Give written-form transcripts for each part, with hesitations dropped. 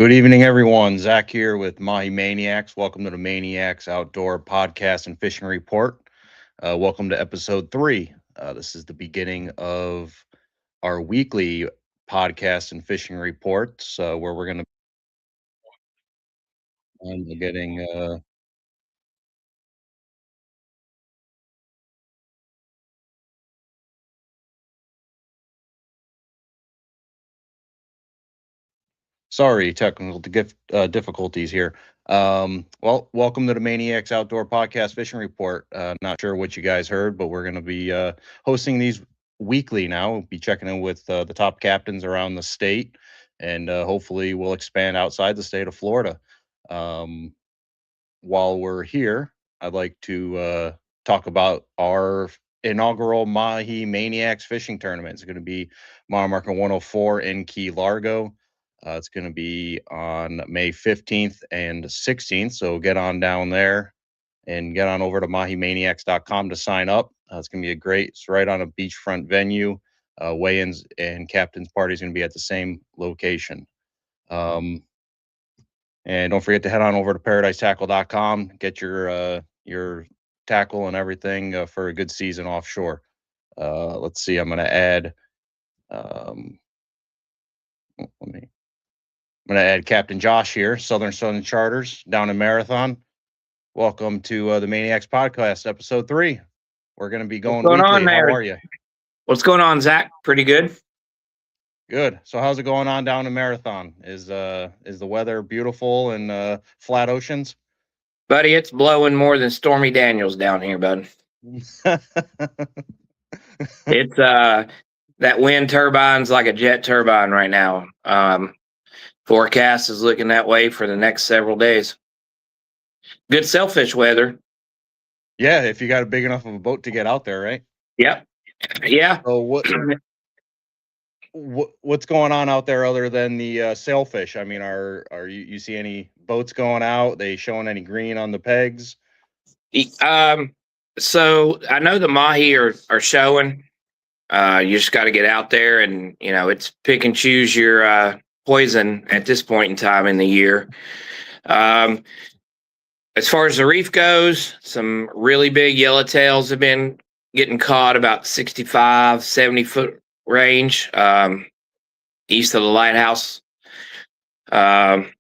Good evening, everyone. Zach here with Maniacs. Welcome to the Maniacs Outdoor Podcast and Fishing Report. Welcome to episode 3. This is the beginning of our weekly podcast and fishing reports, where we're going to be getting. Sorry, technical difficulties here. Welcome to the Maniacs Outdoor Podcast Fishing Report. Not sure what you guys heard, but we're going to be hosting these weekly now. We'll be checking in with the top captains around the state, and hopefully we'll expand outside the state of Florida. While we're here, I'd like to talk about our inaugural Mahi Maniacs fishing tournament. It's going to be mile marker 104 in Key Largo. It's going to be on May 15th and 16th. So get on down there and get on over to mahimaniacs.com to sign up. It's going to be it's right on a beachfront venue. Weigh-ins and captain's party is going to be at the same location. And don't forget to head on over to paradisetackle.com, get your tackle and everything for a good season offshore. Let's see, I'm going to add Captain Josh here, Southern Charters down in Marathon. Welcome to the Maniacs Podcast, episode 3. We're going to be going weekly. How are you? What's going on, Zach? Pretty good. Good. So how's it going on down in Marathon? Is the weather beautiful and flat oceans? Buddy, it's blowing more than Stormy Daniels down here, bud. It's that wind turbine's like a jet turbine right now. Forecast is looking that way for the next several days. Good sailfish weather. Yeah, if you got a big enough of a boat to get out there, right? Yep. Yeah. So what's going on out there other than the sailfish? I mean, are you see any boats going out? They showing any green on the pegs? So I know the mahi are showing. You just got to get out there and, it's pick and choose your poison at this point in time in the year. As far as the reef goes, some really big yellowtails have been getting caught about 65, 70 foot range, east of the lighthouse. But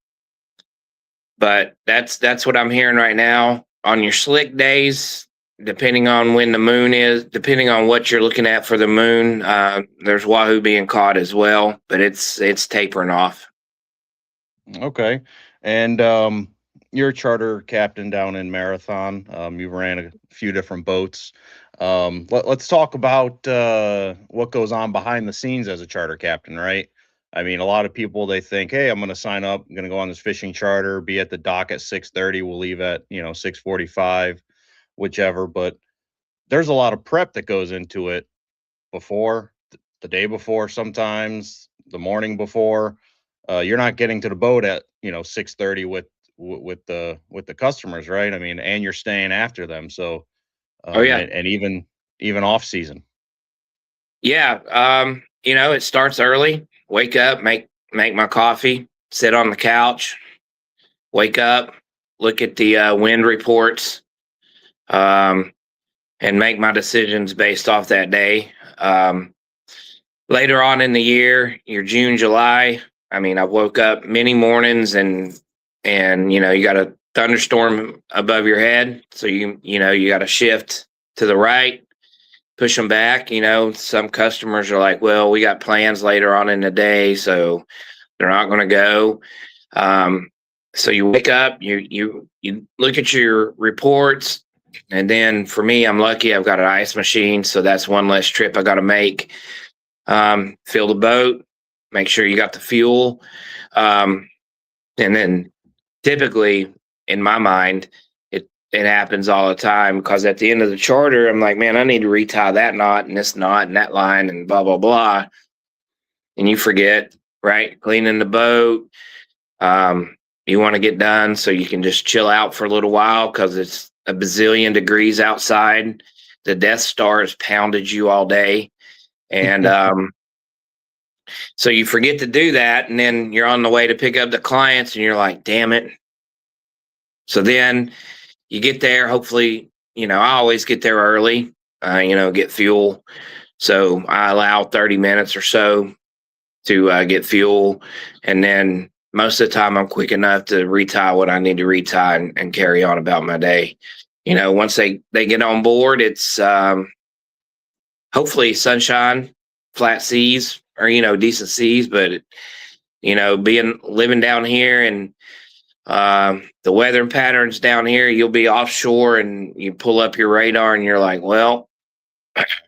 that's what I'm hearing right now. On your slick days, depending on when the moon is, depending on what you're looking at for the moon, there's wahoo being caught as well, but it's tapering off. Okay. And you're a charter captain down in Marathon. You ran a few different boats. Let's talk about what goes on behind the scenes as a charter captain, right? I mean, a lot of people, they think, hey, I'm going to sign up, I'm going to go on this fishing charter, be at the dock at 6:30, we'll leave at 6:45, whichever. But there's a lot of prep that goes into it before, the day before, sometimes the morning before. You're not getting to the boat at 6:30 with the customers, right? I mean, and you're staying after them. So and even off season. Yeah. It starts early. Wake up, make my coffee, sit on the couch, wake up, look at the wind reports, and make my decisions based off that day. Later on in the year, your June, July, I mean, I woke up many mornings and you got a thunderstorm above your head. So you got to shift to the right, push them back. Some customers are like, well, we got plans later on in the day, so they're not going to go. So you wake up, you look at your reports. And then for me, I'm lucky I've got an ice machine. So that's one less trip I got to make. Fill the boat, make sure you got the fuel. And then typically in my mind, it happens all the time because at the end of the charter, I'm like, man, I need to retie that knot and this knot and that line and blah, blah, blah. And you forget, right? Cleaning the boat. You want to get done so you can just chill out for a little while because it's a bazillion degrees outside. The Death Star has pounded you all day. And So you forget to do that, and then you're on the way to pick up the clients, and you're like, damn it. So then you get there. Hopefully, I always get there early. Get fuel. So I allow 30 minutes or so to get fuel, and then most of the time I'm quick enough to retie what I need to retie and carry on about my day. Once they get on board, it's hopefully sunshine, flat seas, or decent seas. But being living down here and the weather patterns down here, you'll be offshore and you pull up your radar and you're like, well,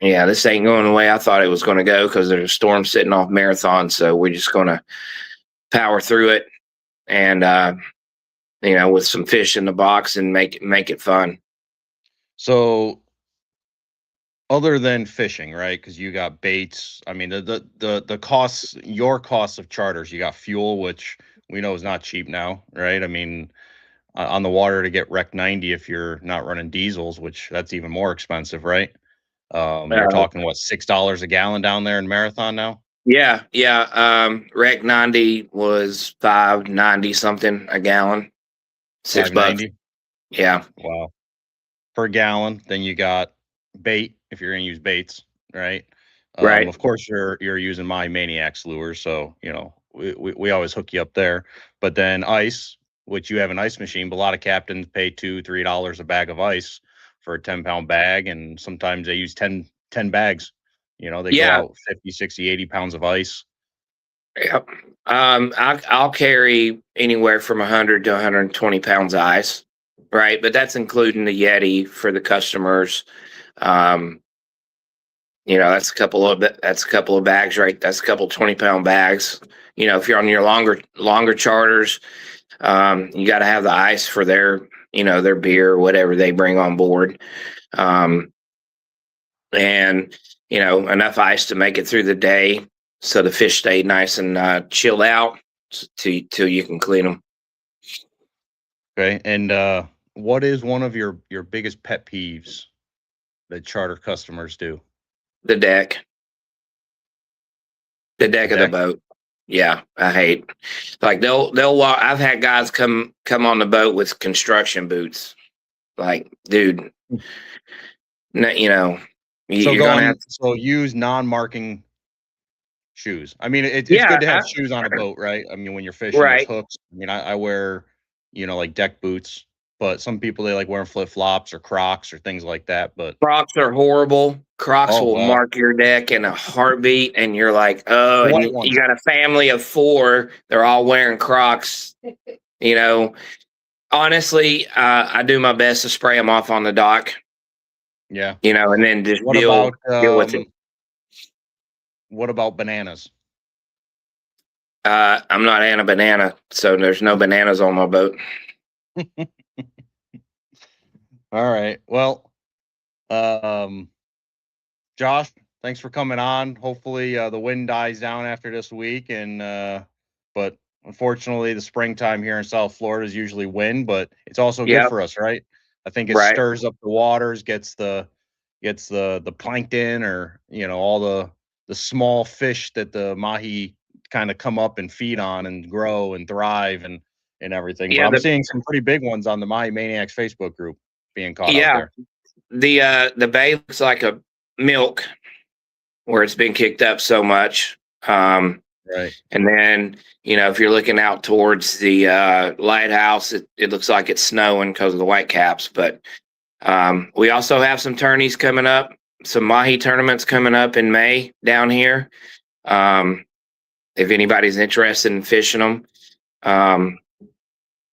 yeah, this ain't going the way I thought it was going to go because there's a storm sitting off Marathon. So we're just going to power through it and with some fish in the box and make it fun. So other than fishing, right? Because you got baits. I mean, the costs, your costs of charters. You got fuel, which we know is not cheap now, right? I mean, on the water to get Rec 90 if you're not running diesels, which that's even more expensive, right? You're Uh, talking what, $6 a gallon down there in Marathon now? yeah. Rec 90 was 5.90 something a gallon, $6. 5.90. Yeah, Wow. Per gallon. Then you got bait if you're going to use baits, right? right. Of course, you're using my Maniacs lures, so we always hook you up there. But then ice, which you have an ice machine, but a lot of captains pay $2-3 a bag of ice for a 10-pound bag, and sometimes they use 10 bags. They go Yeah, out 50, 60, 80 pounds of ice. yeah. I'll carry anywhere from 100 to 120 pounds of ice, right? But that's including the Yeti for the customers. Um, that's a couple of bags, right? That's a couple 20-pound bags. If you're on your longer charters, you got to have the ice for their beer or whatever they bring on board, um, and enough ice to make it through the day, so the fish stay nice and chilled out till you can clean them. Okay. And what is one of your biggest pet peeves that charter customers do? The deck, the The deck of the deck? boat. Yeah, I hate. Like they'll walk. I've had guys come on the boat with construction boots. Like, dude, you know, So you're gonna have. use non-marking shoes. I mean, it's Yeah, good to have shoes on a boat, right? I mean, when you're fishing, there's right. hooks. I mean, I wear, like deck boots, but some people they like wearing flip flops or Crocs or things like that. But Crocs are horrible. Crocs oh will well, mark your deck in a heartbeat, and you're like, oh, white and you ones, got a family of four. They're all wearing Crocs. You know, honestly, I do my best to spray them off on the dock. yeah. And then just What deal about deal with it. bananas? I'm not Anna Banana, so there's no bananas on my boat. All right. Well, um, Josh, thanks for coming on. Hopefully, the wind dies down after this week, and but unfortunately, the springtime here in South Florida is usually wind, but it's also good Yep, for us, right? I think it right. stirs up the waters, gets the plankton, or all the small fish that the mahi kind of come up and feed on and grow and thrive and everything. But Yeah, I'm seeing some pretty big ones on the Mahi Maniacs Facebook group being caught out yeah. there. The bay looks like a milk where it's been kicked up so much. Right. And then, if you're looking out towards the lighthouse, it looks like it's snowing because of the white caps. But we also have some tourneys coming up, some mahi tournaments coming up in May down here. Um, if anybody's interested in fishing them, um,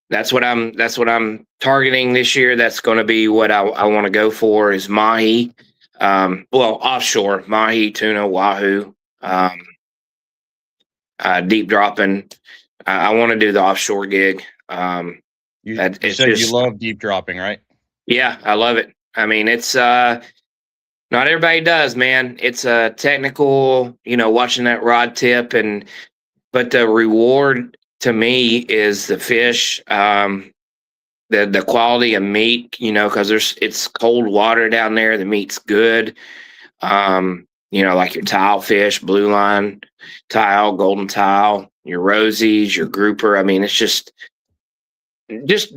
that's what I'm targeting this year. That's going to be what I want to go for is mahi. Well, offshore mahi, tuna, wahoo. Deep dropping. I want to do the offshore gig. You It's said you just, love deep dropping, right? yeah, I love it. I mean, it's not everybody does, man. It's technical, watching that rod tip, but the reward to me is the fish, the quality of meat, because it's cold water down there. The meat's good. like your tile fish, blue line tile, golden tile, your rosies, your grouper. I mean, it's just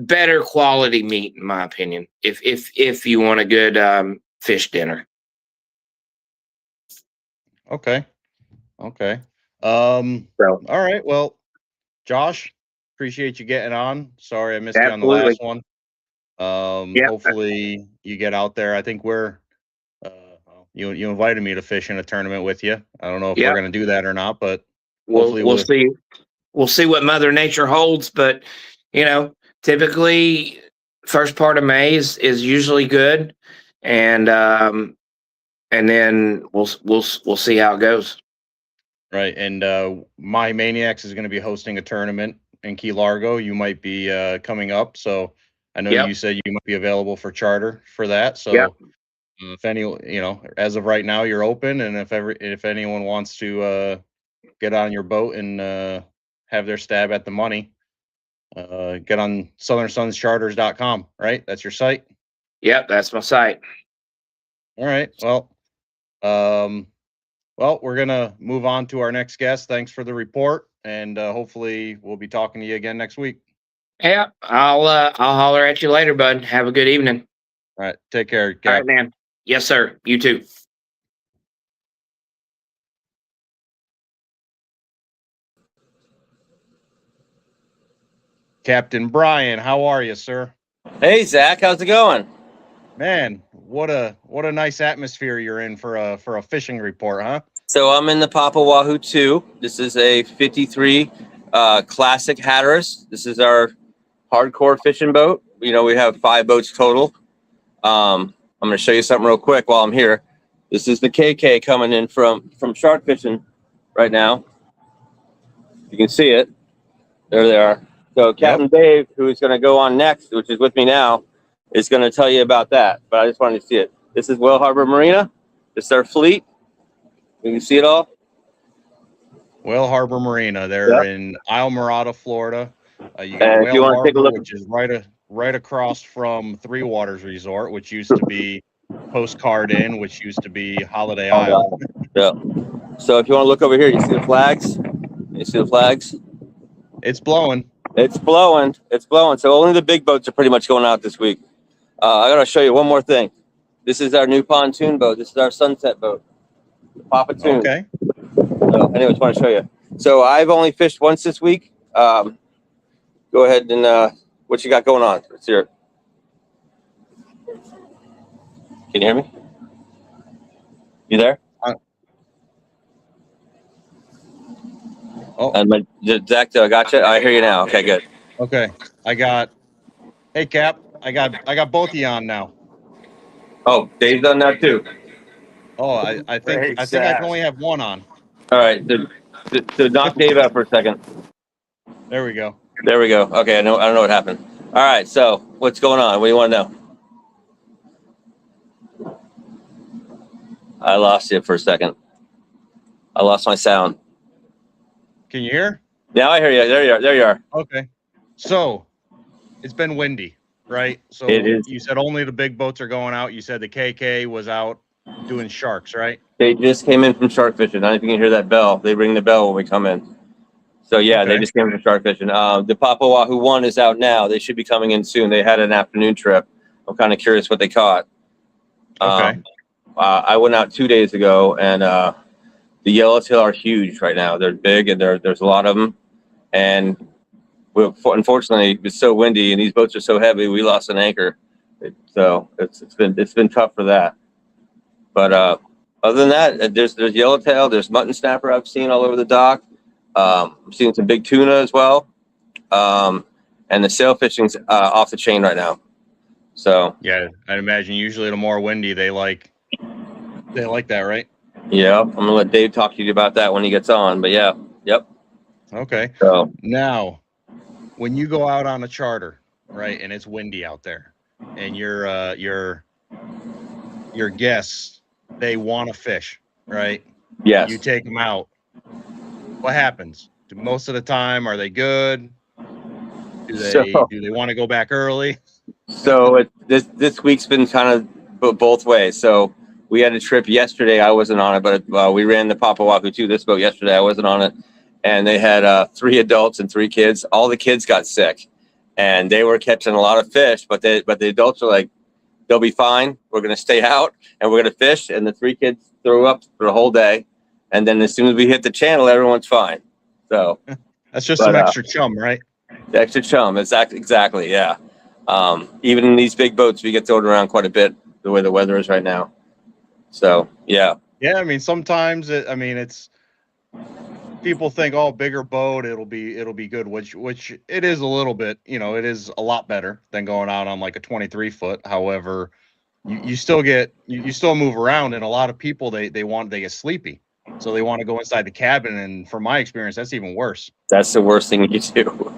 better quality meat, in my opinion. If you want a good fish dinner. Okay. Okay. Um. So All right. Well, Josh, appreciate you getting on. Sorry I missed you on the absolutely, last one. yeah, Hopefully you get out there. I think well, you invited me to fish in a tournament with you. I don't know if we're yeah. gonna do that or not, but We'll hopefully we'll we'll. see. We'll see what Mother Nature holds, but you know, typically first part of May is usually good, and then we'll see how it goes. Right. And my Maniacs is going to be hosting a tournament in Key Largo. You might be coming up. So I know Yep, you said you might be available for charter for that. yep, So if any, as of right now, you're open. And if anyone wants to get on your boat and have their stab at the money, get on southernsunscharters.com. Right. That's your site. yep. That's my site. All right. Um, Well, we're gonna move on to our next guest. Thanks for the report, and hopefully we'll be talking to you again next week. Yeah, I'll holler at you later, bud. Have a good evening. All right, take care, All right, Cap. man. Yes, sir. You too. Captain Brian, how are you, sir? Hey Zach, how's it going? Man, what a nice atmosphere you're in for a fishing report, huh? So I'm in the Papa Wahoo 2. This is a 53 classic Hatteras. This is our hardcore fishing boat. We have 5 boats total. I'm going to show you something real quick while I'm here. This is the KK coming in from shark fishing right now. You can see it. There they are. So Yep. Captain Dave, who is going to go on next, which is with me now, is going to tell you about that. But I just wanted to see it. This is Whale Harbor Marina. This is our fleet. You can see it all. Whale Harbor Marina. They're Yep. in Isle Florida. You got And if you Whale want to take a Harbor, look, which is right across from Three Waters Resort, which used to be Postcard Inn, which used to be Holiday Isle. yeah. So if you want to look over here, you see the flags. You see the flags. It's blowing. It's blowing. It's blowing. So only the big boats are pretty much going out this week. I gotta show you one more thing. This is our new pontoon boat. This is our sunset boat, the Papa Toon. Okay. So anyways, want to show you. So I've only fished once this week. Go ahead and what you got going on? Let's hear it. Can you hear me? You there? Oh, And Zach, I got you. I hear you now. Okay, good. okay. Hey Cap, I got both of you on now. Oh, Dave's done that too. Oh, I think I can only have one on. All right. So knock Dave out for a second. There we go. There we go. Okay, I don't know what happened. All right, so what's going on? What do you want to know? I lost you for a second. I lost my sound. Can you hear? Now I hear you. There you are. There you are. Okay. So it's been windy, right? So It is. you said only the big boats are going out. You said the KK was out doing sharks, right? They just came in from shark fishing. I don't know if you can hear that bell. They ring the bell when we come in. So yeah, they Okay. just came from shark fishing. The Papa Wahoo 1 is out now. They should be coming in soon. They had an afternoon trip. I'm kind of curious what they caught. Okay. I went out 2 days ago, and the yellowtail are huge right now. They're big, and there's a lot of them. And unfortunately, it's so windy, and these boats are so heavy. We lost an anchor, so it's been tough for that. But other than that, there's yellowtail, there's mutton snapper I've seen all over the dock. I'm seeing some big tuna as well, and the sail fishing's off the chain right now. So Yeah, I'd imagine usually the more windy they like that, right? yeah, I'm gonna let Dave talk to you about that when he gets on. But yeah, yep. Okay. So Now, when you go out on a charter, right, and it's windy out there, and your guests, they want to fish, right? yes. You take them out. What happens? Most of the time, are they good? Do they want to go back early? So this week's been kind of both ways. So We had a trip yesterday. I wasn't on it, but we ran the Papa Wahoo too. This boat yesterday. I wasn't on it, and they had 3 adults and 3 kids. All the kids got sick, and they were catching a lot of fish. But the adults are like, they'll be fine. We're gonna stay out and we're gonna fish. And the 3 kids threw up for the whole day, and then as soon as we hit the channel, everyone's fine. So That's just some extra chum, right? the extra chum. Exactly. Yeah. Even in these big boats, we get thrown around quite a bit the way the weather is right now. So yeah. Yeah, I mean, sometimes it's people think, oh, bigger boat, it'll be good, which it is a little bit. It is a lot better than going out on like a 23 foot. However, you still you still move around, and a lot of people they get sleepy, so they want to go inside the cabin. And from my experience, that's even worse. That's the worst thing you do.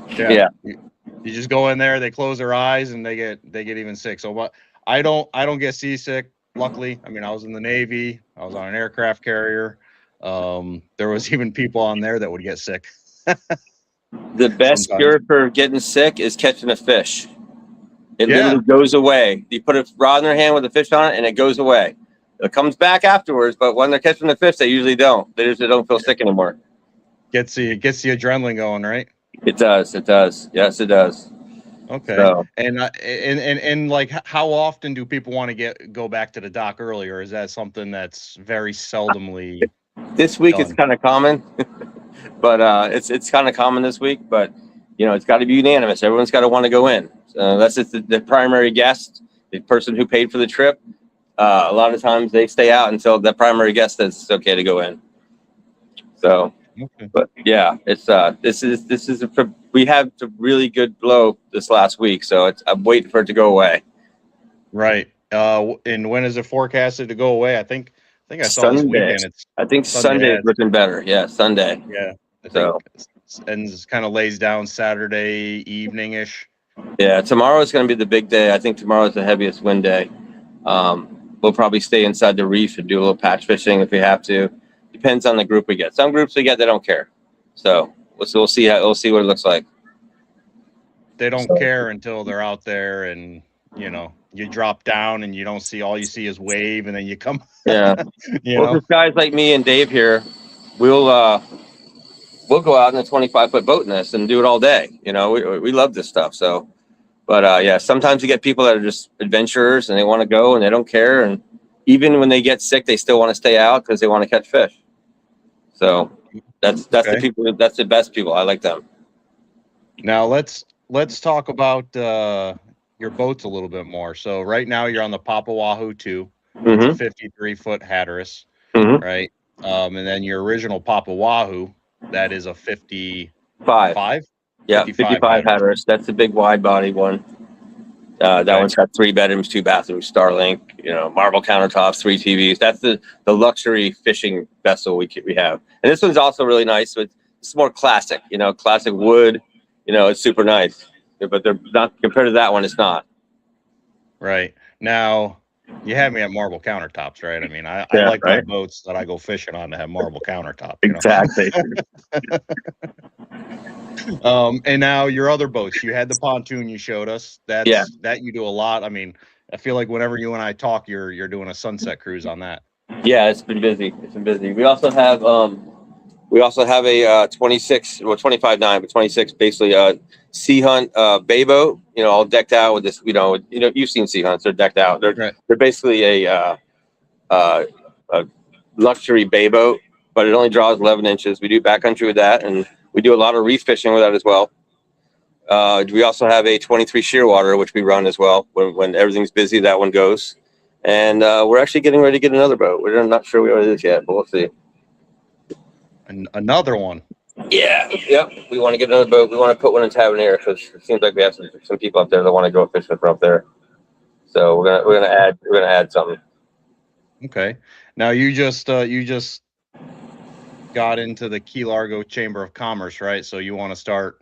Yeah. You just go in there, they close their eyes, and they get even sick. So, but I don't get seasick. Luckily, I mean, I was in the Navy. I was on an aircraft carrier. There was even people on there that would get sick. The best Sometimes. cure for getting sick is catching a fish. It Yeah. literally goes away. You put a rod in their hand with a fish on it, and it goes away. It comes back afterwards, but when they're catching the fish, they usually don't. They usually don't feel sick anymore. Gets the adrenaline going, right? It does. It does. Yes, it does. Okay. So, And like, how often do people want to go back to the dock early, or is that something that's very seldomly? this week done? it's kind of common, but it's kind of common this week. But it's got to be unanimous. Everyone's got to want to go in. Unless it's the primary guest, the person who paid for the trip. A lot of times they stay out until the primary guest says it's okay to go in. So. Okay. But yeah, it's we had a really good blow this last week, so I'm waiting for it to go away. Right. And when is it forecasted to go away? I think I saw Sunday. this weekend. I think Sunday's looking better. Yeah, Sunday. Yeah. I So and it kind of lays down Saturday evening ish. yeah, tomorrow is going to be the big day. I think tomorrow is the heaviest wind day. We'll probably stay inside the reef and do a little patch fishing if we have to. Depends on the group we get. Some groups we get, they don't care. So we'll see what it looks like. They don't care until they're out there, and you drop down and you see is wave, and then you come. Yeah. Well, guys like me and Dave here, we'll go out in a 25-foot boat in this and do it all day. We love this stuff. So, but yeah, sometimes you get people that are just adventurers and they want to go and they don't care, and even when they get sick, they still want to stay out because they want to catch fish. So that's the people. That's the best people. I like them. Now let's talk about your boats a little bit more. So right now you're on the Papa Wahoo 2, Mm-hmm. 53-foot Hatteras, Mm-hmm. right? And then your original Papa Wahoo, that is a 5. 55. Yeah, 55 55 Hatteras. That's the big wide body one. That one's got 3 bedrooms, 2 bathrooms, Starlink, marble countertops, 3 TVs. That's the luxury fishing vessel we have. And this one's also really nice. But it's more classic, classic wood. It's super nice. But they're not compared to that one. It's not. Right. Now, you have me at marble countertops, right? I mean, I like my boats that I go fishing on to have marble countertops. Exactly. And now your other boats, you had the pontoon you showed us. That you do a lot. I mean, I feel like whenever you and I talk, you're doing a sunset cruise on that. Yeah, it's been busy. We also have a 26, well 25.9, but 26 basically sea hunt bay boat. All decked out with this. You've seen sea hunts. They're decked out. They're basically a luxury bay boat, but it only draws 11 inches. We do backcountry with that, and we do a lot of reef fishing with that as well. We also have a 23 shearwater, which we run as well. When everything's busy, that one goes. And we're actually getting ready to get another boat. We're not sure what it is yet, but we'll see. Another one? Yeah. Yep. We want to get another boat. We want to put one in Tavernier because it seems like we have some people up there that want to go fishing from up there. So we're gonna add something. Okay. Now you just got into the Key Largo Chamber of Commerce, right? So you want to start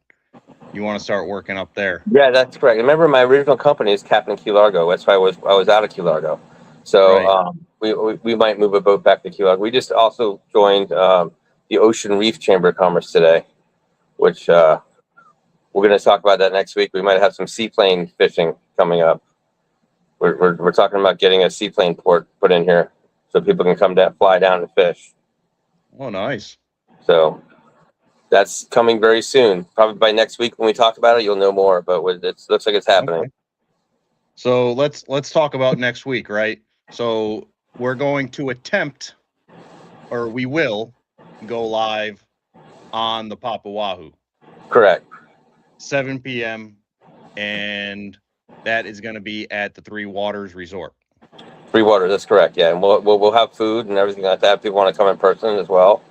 working up there. Yeah, that's correct. Remember, my original company is Captain Key Largo. That's why I was out of Key Largo. So we might move a boat back to Key Largo. We just also joined the Ocean Reef Chamber of Commerce today, which we're going to talk about that next week. We might have some seaplane fishing coming up. we're talking about getting a seaplane port put in here so people can come down, fly down and fish. Oh, nice. So that's coming very soon. Probably by next week when we talk about it, you'll know more. But it looks like it's happening. Okay. So let's talk about next week, right? So we're going to attempt, or we will go live on the Papa Wahoo, Correct. 7 p.m. and that is going to be at the Three Waters Resort. Free water. That's correct. Yeah, and we'll have food and everything like that. People want to come in person as well.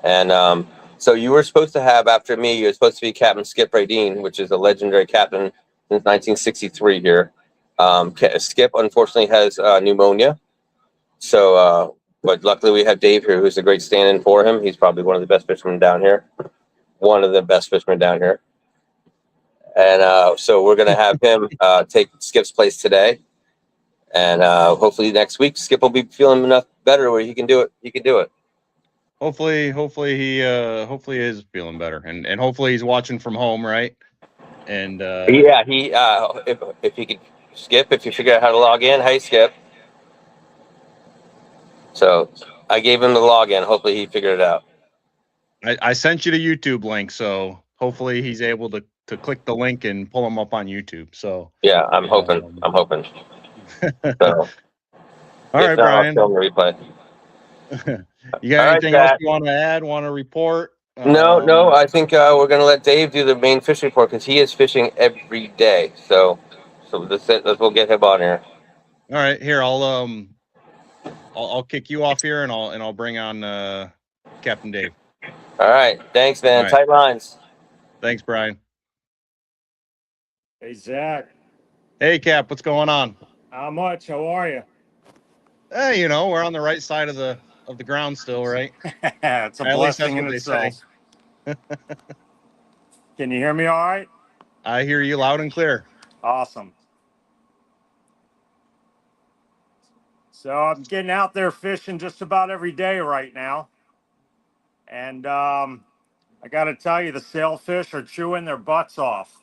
And so you were supposed to have after me. You were supposed to be Captain Skip Radine, which is a legendary captain since 1963 here. Skip unfortunately has pneumonia. So, but luckily we have Dave here, who's a great stand-in for him. He's probably one of the best fishermen down here. One of the best fishermen down here. And so we're going to have him take Skip's place today. And hopefully next week, Skip will be feeling enough better where he can do it. He can do it. Hopefully he is feeling better, and hopefully he's watching from home, right? And Yeah, if he could, Skip, if you figure out how to log in, hey Skip. So I gave him the login. Hopefully he figured it out. I sent you the YouTube link, so hopefully he's able to click the link and pull him up on YouTube. So Yeah, I'm hoping. I'm hoping. So, all right, Brian. I'll film the replay. You got anything else you want to add? Want to report? No. I think we're going to let Dave do the main fish report because he is fishing every day. So we'll get him on here. All right, here I'll kick you off here, and I'll bring on Captain Dave. All right, thanks, man. All right. Tight lines. Thanks, Brian. Hey, Zach. Hey, Cap. What's going on? How much? How are you? Hey, we're on the right side of the ground still, right? It's a blessing in itself. Can you hear me all right? I hear you loud and clear. Awesome. So I'm getting out there fishing just about every day right now. And I got to tell you, the sailfish are chewing their butts off.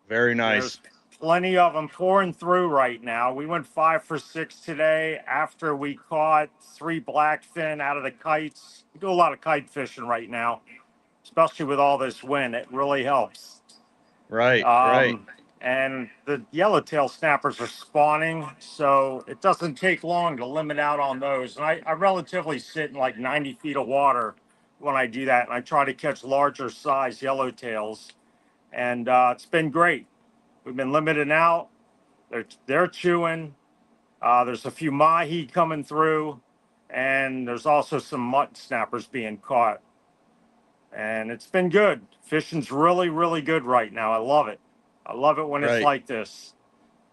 Very nice. There's plenty of them pouring through right now. We went 5 for 6 today after we caught 3 blackfin out of the kites. We do a lot of kite fishing right now, especially with all this wind. It really helps. Right. And the yellowtail snappers are spawning, so it doesn't take long to limit out on those. And I relatively sit in like 90 feet of water when I do that, and I try to catch larger size yellowtails. And it's been great. We've been limiting out. They're chewing. There's a few mahi coming through, and there's also some mutton snappers being caught. And it's been good. Fishing's really, really good right now. I love it. I love it when it's like this.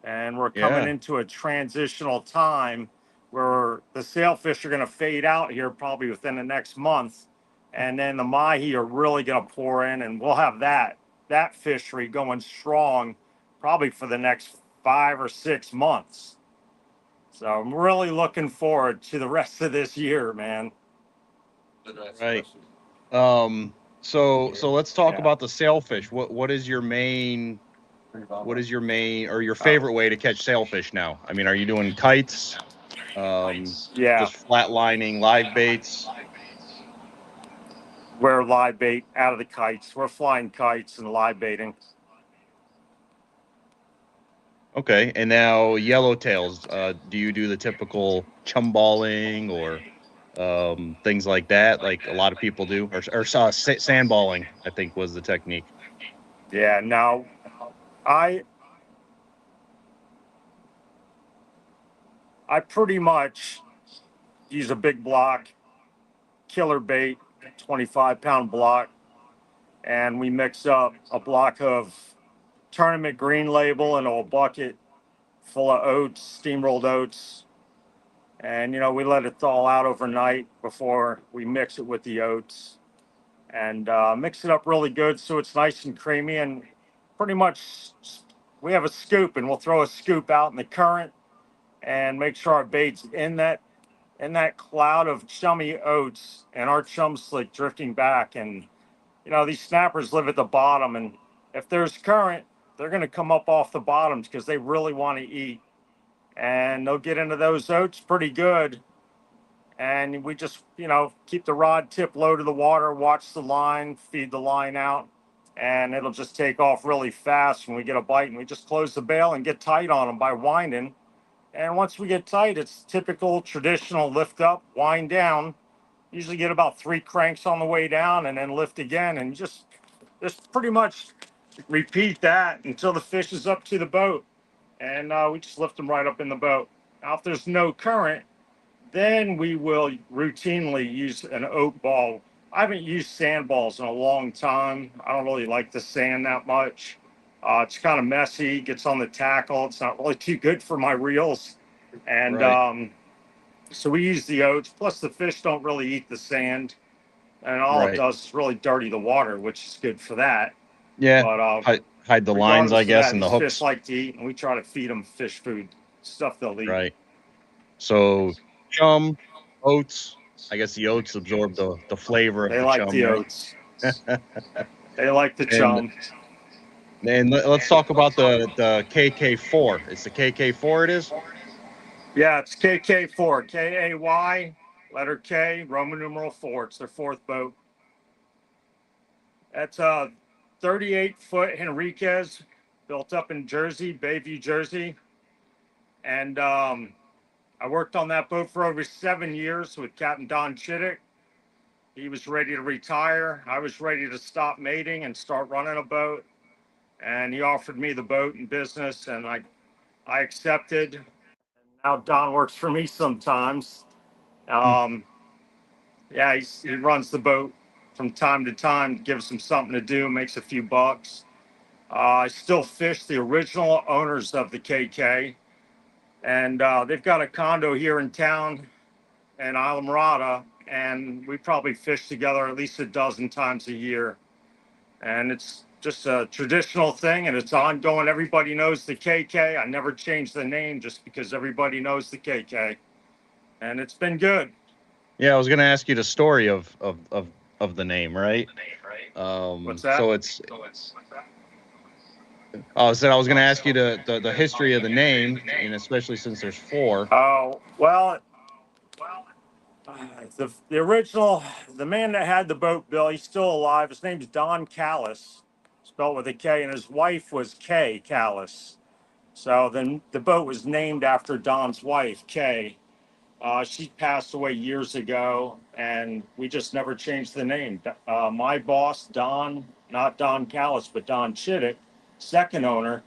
And we're coming into a transitional time where the sailfish are going to fade out here probably within the next month. And then the mahi are really going to pour in, and we'll have that fishery going strong probably for the next 5 or 6 months. So I'm really looking forward to the rest of this year, man. Right. So let's talk about the sailfish. What is your main or your favorite way to catch sailfish now? I mean, are you doing kites? Just flat lining, live baits? We're live bait out of the kites. We're flying kites and live baiting. Okay, and now yellowtails. Do you do the typical chumballing or things like that, like a lot of people do, or sandballing? I think was the technique. Yeah. Now, I pretty much use a big block, killer bait, 25-pound block, and we mix up a block of tournament green label into a bucket full of oats, steamrolled oats. And, we let it thaw out overnight before we mix it with the oats and mix it up really good so it's nice and creamy. And pretty much we have a scoop, and we'll throw a scoop out in the current and make sure our bait's in that cloud of chummy oats and our chum slick drifting back. And, these snappers live at the bottom, and if there's current, they're going to come up off the bottoms because they really want to eat. And they'll get into those oats pretty good. And we just, keep the rod tip low to the water, watch the line, feed the line out, and it'll just take off really fast when we get a bite. And we just close the bail and get tight on them by winding. And once we get tight, it's typical traditional lift up, wind down. Usually get about 3 cranks on the way down and then lift again. And just pretty much repeat that until the fish is up to the boat. And we just lift them right up in the boat. Now, if there's no current, then we will routinely use an oat ball. I haven't used sandballs in a long time. I don't really like the sand that much. It's kind of messy, gets on the tackle. It's not really too good for my reels. And Right. so we use the oats. Plus, the fish don't really eat the sand. And all it Right. does is really dirty the water, which is good for that. Yeah. But Hide the lines, I regardless of guess, that, and the these fish hooks. like to eat, and we try to feed them fish food, stuff they'll eat. Right. So chum, oats. I guess the oats absorb the flavor of They the like chum, the right? oats. They like the And chum. let's talk about the KK4. It's the KK4. It is. Yeah, it's KK4, KAY, letter K, Roman numeral 4. It's their fourth boat. That's a 38-foot Henriquez built up in Jersey, Bayview, Jersey. And I worked on that boat for over 7 years with Captain Don Chittick. He was ready to retire. I was ready to stop mating and start running a boat. And he offered me the boat and business, and I accepted. And now Don works for me sometimes. Hmm. Um, yeah, he runs the boat from time to time, gives him something to do, makes a few bucks. I still fish the original owners of the KK, and they've got a condo here in town in Islamorada, and we probably fish together at least a dozen times a year. And it's just a traditional thing, and it's ongoing. Everybody knows the KK. I never changed the name just because everybody knows the KK, and it's been good. Yeah, I was gonna ask you the story of the name, right? What's that? So it's. I said I was gonna ask you the history of the name, and especially since there's 4. Oh, well, the original, the man that had the boat, Bill, he's still alive. His name's Don Callis, spelled with a K, and his wife was Kay Callis. So then the boat was named after Don's wife, Kay. She passed away years ago, and we just never changed the name. My boss, Don, not Don Callis, but Don Chittick, second owner,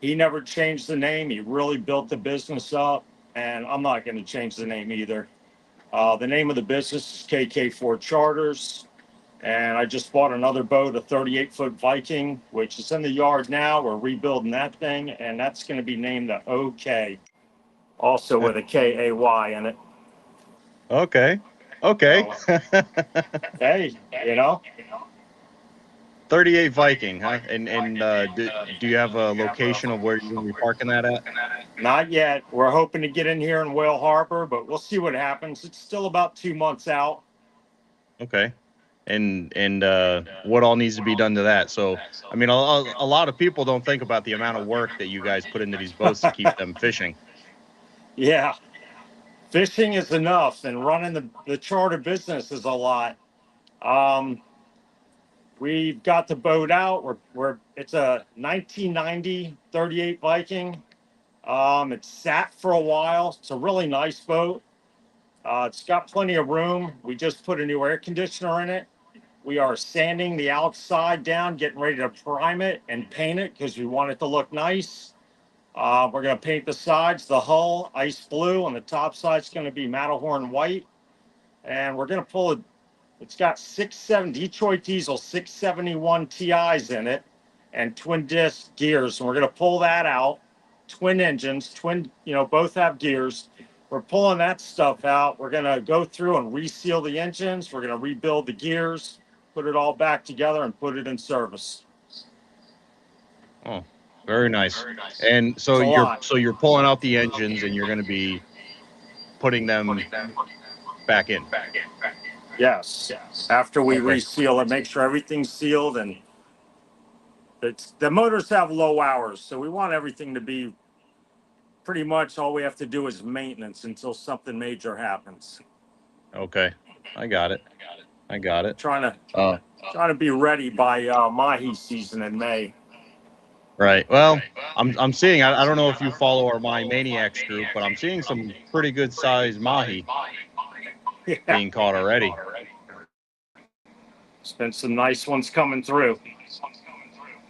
he never changed the name. He really built the business up, and I'm not going to change the name either. The name of the business is KK4 Charters, and I just bought another boat, a 38-foot Viking, which is in the yard now. We're rebuilding that thing, and that's going to be named the OK, also with a KAY in it. Okay. Okay. So, hey, you know, 38 Viking, huh? And do you have a location of where you're gonna be parking that at? not yet. We're hoping to get in here in Whale Harbor, but we'll see what happens. It's still about 2 months out. Okay. And what all needs to be done to that? So, I mean, a lot of people don't think about the amount of work that you guys put into these boats to keep them fishing. Yeah, fishing is enough, and running the charter business is a lot. Um, we've got the boat out. We're it's a 1990 38 Viking. It's sat for a while. It's a really nice boat. It's got plenty of room. We just put a new air conditioner in it. We are sanding the outside down, getting ready to prime it and paint it because we want it to look nice. We're going to paint the sides, the hull ice blue, and the top side's going to be Matterhorn white. And we're going to pull it. It's got 6.7 Detroit diesel 671 TIs in it and twin disc gears. And we're going to pull that out. Twin engines, both have gears. We're pulling that stuff out. We're going to go through and reseal the engines. We're going to rebuild the gears, put it all back together, and put it in service. Oh, very nice. And It's so a lot. you're pulling out the engines and you're going to be putting them back in. Yes. After we Okay. reseal it, make sure everything's sealed and the motors have low hours, so we want everything to be pretty much all we have to do is maintenance until something major happens. Okay. I got it. I got it. Trying to Uh, trying to be ready by mahi season in May. right. Well, I'm seeing. I don't know if you follow our My Maniacs group, but I'm seeing some pretty good sized mahi Yeah, being caught already. there's been some nice ones coming through.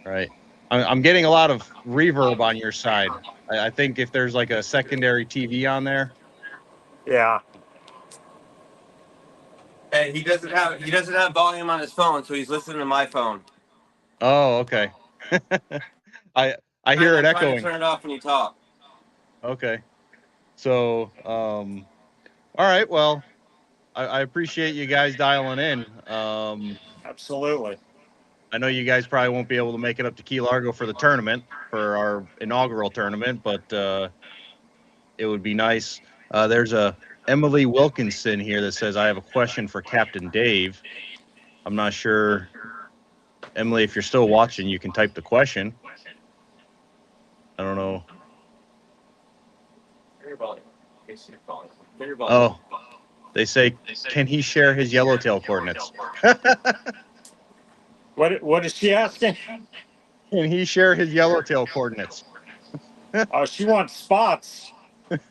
Right. I'm getting a lot of reverb on your side. I think if there's like a secondary TV on there. Yeah. Hey, he doesn't have volume on his phone, so he's listening to my phone. Oh, okay. I hear it I'm trying to echoing. turn it off when you talk. Okay. So, all right. Well, I appreciate you guys dialing in. Absolutely. I know you guys probably won't be able to make it up to Key Largo for the tournament, for our inaugural tournament, but it would be nice. There's a Emily Wilkinson here that says, I have a question for Captain Dave. I'm not sure, Emily, if you're still watching, you can type the question. I don't know. Oh, they say, can he share his yellowtail coordinates? What is she asking? Can he share his yellowtail coordinates? Oh, she wants spots.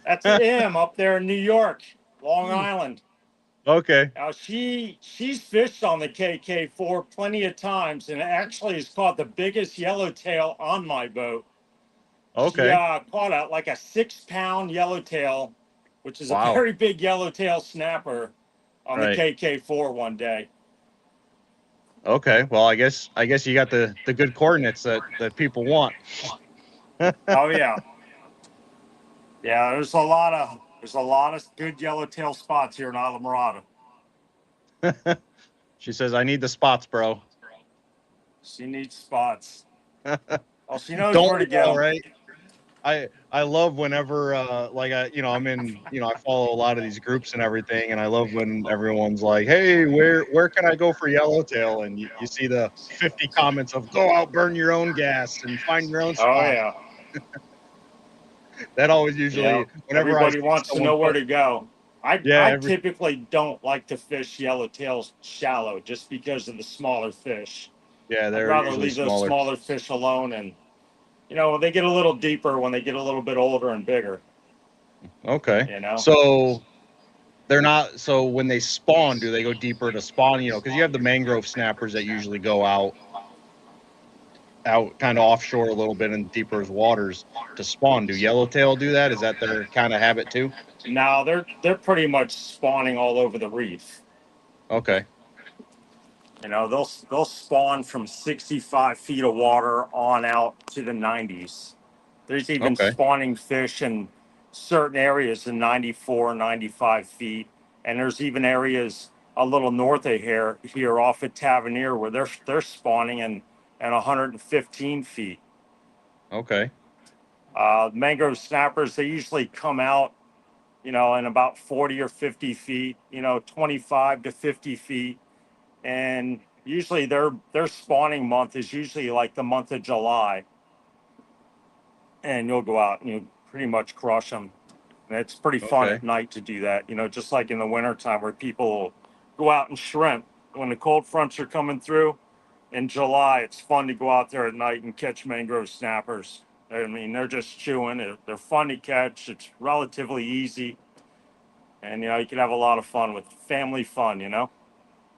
That's M up there in New York, Long Island. Okay. Now she's fished on the KK4 plenty of times, and actually has caught the biggest yellowtail on my boat. She Okay. caught like a 6-pound yellowtail, which is a Wow. very big yellowtail snapper on the Right. KK4 one day. Okay. Well, I guess you got the good coordinates that people want. Oh yeah, yeah. There's a lot of good yellowtail spots here in Islamorada. She says, I need the spots, bro. She needs spots. Well, she knows Don't where to we get all, them. right? I love whenever like I'm in, I follow a lot of these groups and everything, and I love when everyone's like, hey, where can I go for yellowtail? And you see the 50 comments of go out, burn your own gas and find your own Oh spot. yeah, That always yeah. usually whenever I Everybody see wants to someone know where put, to go. yeah, I typically don't like to fish yellowtails shallow just because of the smaller fish. yeah, I'd they're rather usually leave those smaller. smaller fish alone, and they get a little deeper when they get a little bit older and bigger. Okay. You know. So they're not, so when they spawn, do they go deeper to spawn, because you have the mangrove snappers that usually go out kind of offshore a little bit in deeper waters to spawn. Do yellowtail do that? Is that their kind of habit too? Now they're pretty much spawning all over the reef. Okay. They'll spawn from 65 feet of water on out to the 90s. There's even Okay. spawning fish in certain areas in 94, 95 feet, and there's even areas a little north of here off at Tavernier where they're spawning in 115 feet. Okay. Mangrove snappers, they usually come out, in about 40 or 50 feet, 25 to 50 feet. And usually their spawning month is usually like the month of July. And you'll go out and you pretty much crush them. And it's pretty fun Okay. at night to do that, just like in the wintertime where people go out and shrimp. When the cold fronts are coming through in July, it's fun to go out there at night and catch mangrove snappers. I mean, they're just chewing. They're fun to catch. It's relatively easy. And, you can have a lot of fun with family fun.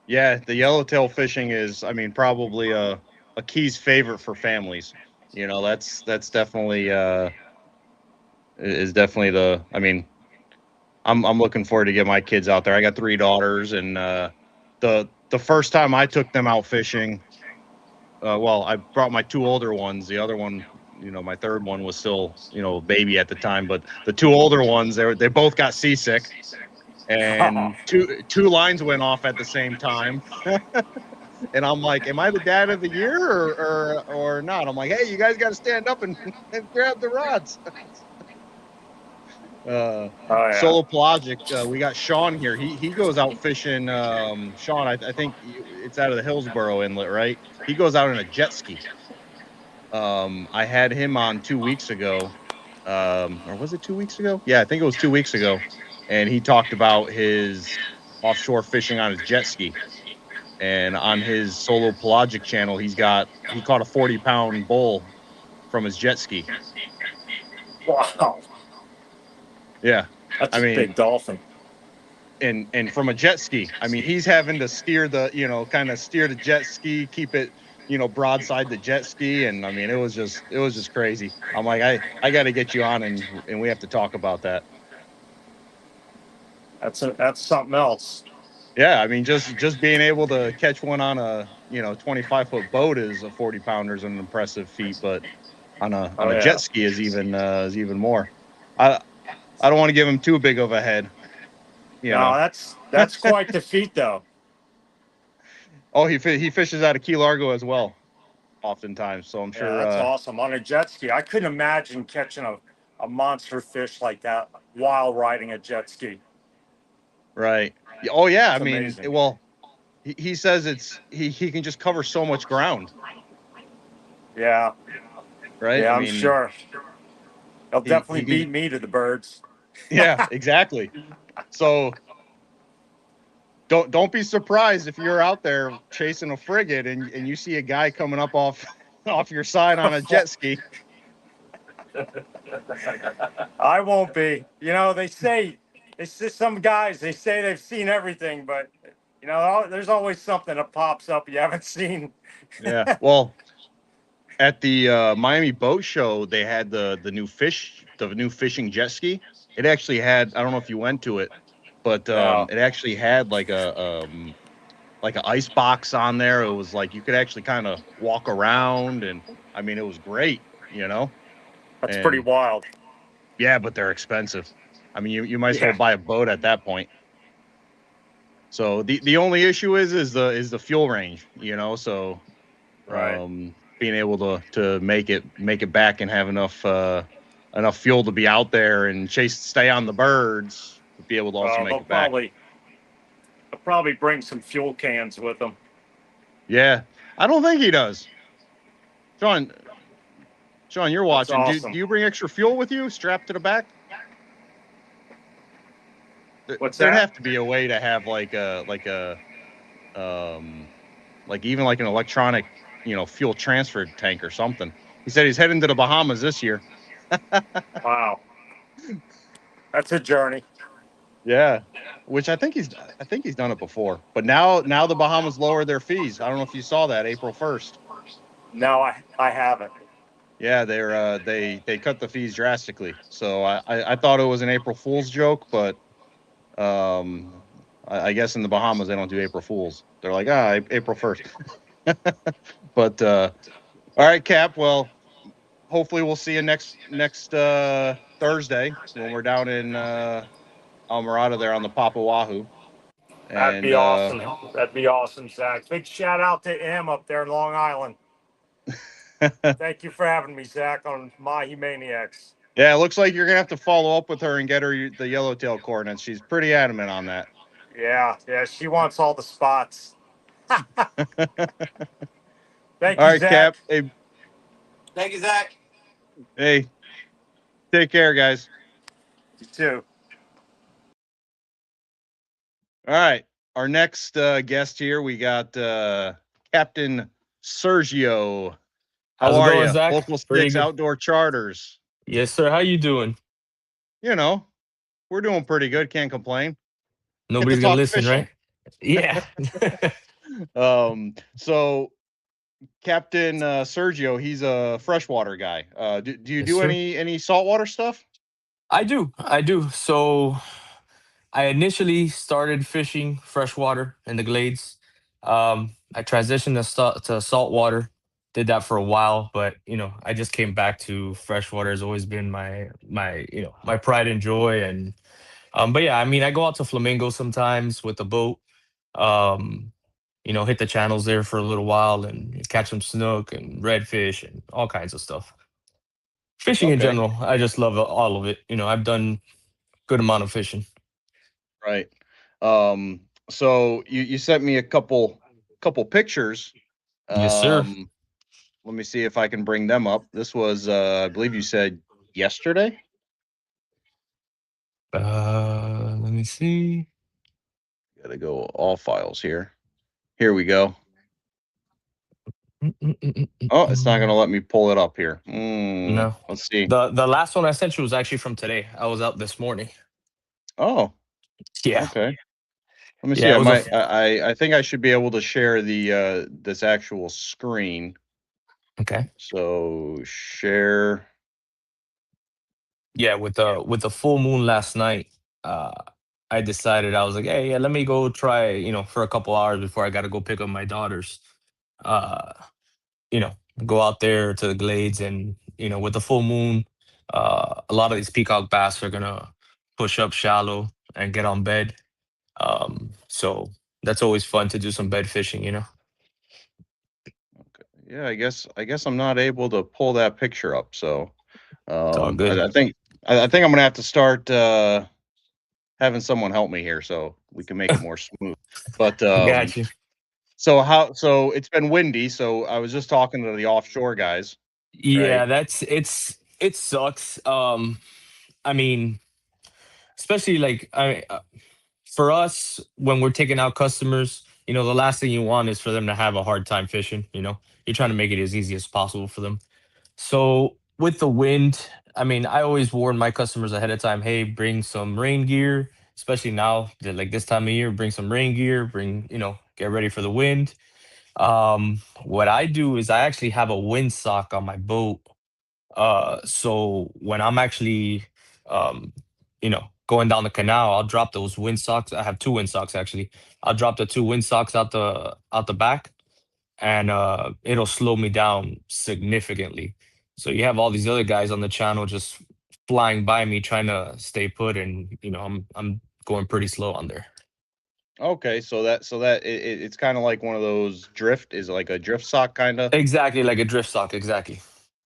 Yeah, the yellowtail fishing is, I mean, probably a Keys favorite for families. That's definitely is definitely I mean, I'm looking forward to get my kids out there. I got 3 daughters, and the first time I took them out fishing, well, I brought my 2 older ones. The other one, my third one was still, a baby at the time. But the 2 older ones, they both got seasick, and two lines went off at the same time. And I'm like, am I the dad of the year or not? I'm like, hey, you guys got to stand up and, and grab the rods. Oh, yeah. Solo Pelagic, we got Sean here. He goes out fishing. Sean, I think it's out of the Hillsborough Inlet, right? He goes out in a jet ski. I had him on 2 weeks ago, or was it 2 weeks ago? Yeah, I think it was 2 weeks ago, and he talked about his offshore fishing on his jet ski. And on his solo pelagic channel, he caught a 40-pound bull from his jet ski. Wow, Yeah, that's I a mean, big dolphin. and from a jet ski. I mean, he's having to steer kind of steer the jet ski, keep it, broadside the jet ski, and I mean, it was just crazy. I'm like, I got to get you on, and we have to talk about that. That's something else. Yeah, I mean, just being able to catch one on a 25-foot boat is a 40 pounder is an impressive feat, but on Oh a yeah. jet ski is even more. I I don't want to give him too big of a head, you No, know. that's quite the feat, though. Oh, he fishes out of Key Largo as well, oftentimes. So I'm Yeah, sure. that's awesome. On a jet ski, I couldn't imagine catching a monster fish like that while riding a jet ski. Right. Oh yeah. I It's mean, amazing. well, he says he can just cover so much ground, Yeah, right? yeah, I I'm mean, sure. He'll he definitely can. beat me to the birds. Yeah, exactly. So don't be surprised if you're out there chasing a frigate and you see a guy coming up off off your side on a jet ski. I won't be. They say some guys they say they've seen everything, but there's always something that pops up you haven't seen. Yeah. Well, at the Miami Boat Show, they had the new fishing jet ski. It actually had, I don't know if you went to it, but No, it actually had like an ice box on there. It was like you could actually kind of walk around, and I mean it was great. that's pretty And wild. yeah, but they're expensive. I mean you might as well Yeah, buy a boat at that point. So the only issue is the fuel range. So right. being able to make it back and have enough fuel to be out there and stay on the birds, but be able to also Well, make it back. they'll probably bring some fuel cans with them. Yeah, I don't think he does. Sean, Sean, you're That's watching. Do awesome. you bring extra fuel with you, strapped to the back? What's There'd that? have to be a way to have um like even like an electronic, fuel transfer tank or something. He said he's heading to the Bahamas this year. Wow, that's a journey. Yeah, which I think he's done it before. But now the Bahamas lowered their fees. I don't know if you saw that April 1st. No, I haven't. Yeah, they cut the fees drastically. So I thought it was an April Fool's joke, but I guess in the Bahamas they don't do April Fools. They're like, April 1st. But all right, Cap. Well, hopefully we'll see you next Thursday when we're down in Almirada there on the Papa Wahoo. That'd And be awesome. That'd be awesome, Zach. Big shout out to him up there in Long Island. Thank you for having me, Zach, on Maniacs. yeah, it looks like you're gonna have to follow up with her and get her the yellowtail coordinates. She's pretty adamant on that. Yeah, yeah, she wants all the spots. Thank All you, right, Zach. Cap. Hey, Thank you, Zach. hey, take care, guys. You too. All right, our next guest here, we got Captain Sergio. How How's it are going, you? Zach? Local Pretty Sticks good. Outdoor Charters. Yes, sir. How you doing? You know, we're doing pretty good. Can't complain. Get to Nobody's gonna talk listen, fishing. right? Yeah. So Captain Sergio, he's a freshwater guy. Do you Yes, do sir. any saltwater stuff? I do. I do. So I initially started fishing freshwater in the glades. I transitioned to saltwater. Did that for a while, but I just came back to freshwater. Has always been my pride and joy. And but yeah, I mean, I go out to Flamingo sometimes with the boat. Um, hit the channels there for a little while and catch some snook and redfish and all kinds of stuff. Fishing in Okay, general, I just love all of it. I've done good amount of fishing. right. So you sent me a couple pictures. Yes, sir. Um, let me see if I can bring them up. This was, I believe you said yesterday. Let me see. Got to go all files here. Here we go. Oh, it's not going to let me pull it up here. No. Let's see. The last one I sent you was actually from today. I was out this morning. Oh, Yeah. okay. Let me see. Yeah, it I was a might. I think I should be able to share the this actual screen. okay. So share. Yeah, with the full moon last night, uh I decided I was like, hey, yeah, let me go try, for a couple hours before I got to go pick up my daughters. Uh, you know, go out there to the glades and, with the full moon, a lot of these peacock bass are gonna push up shallow and get on bed. So that's always fun to do some bed fishing. Yeah, I guess I'm not able to pull that picture up. So It's all good. I think I'm gonna have to start having someone help me here so we can make it more smooth. But I got you. so it's been windy. So I was just talking to the offshore guys, Yeah, right? it sucks. I mean, especially like for us when we're taking out customers, the last thing you want is for them to have a hard time fishing. You're trying to make it as easy as possible for them. So with the wind, I mean, I always warn my customers ahead of time, hey, bring some rain gear, especially now that like this time of year, bring some rain gear, get ready for the wind. What I do is I actually have a windsock on my boat. So when I'm actually going down the canal, I'll drop those windsocks. I have two windsocks actually. I'll drop the two windsocks out the back, and it'll slow me down significantly. So you have all these other guys on the channel just flying by me trying to stay put, and I'm going pretty slow on there. Okay, so that it's kind of like one of those drift is like a drift sock kind of. Exactly like a drift sock, exactly.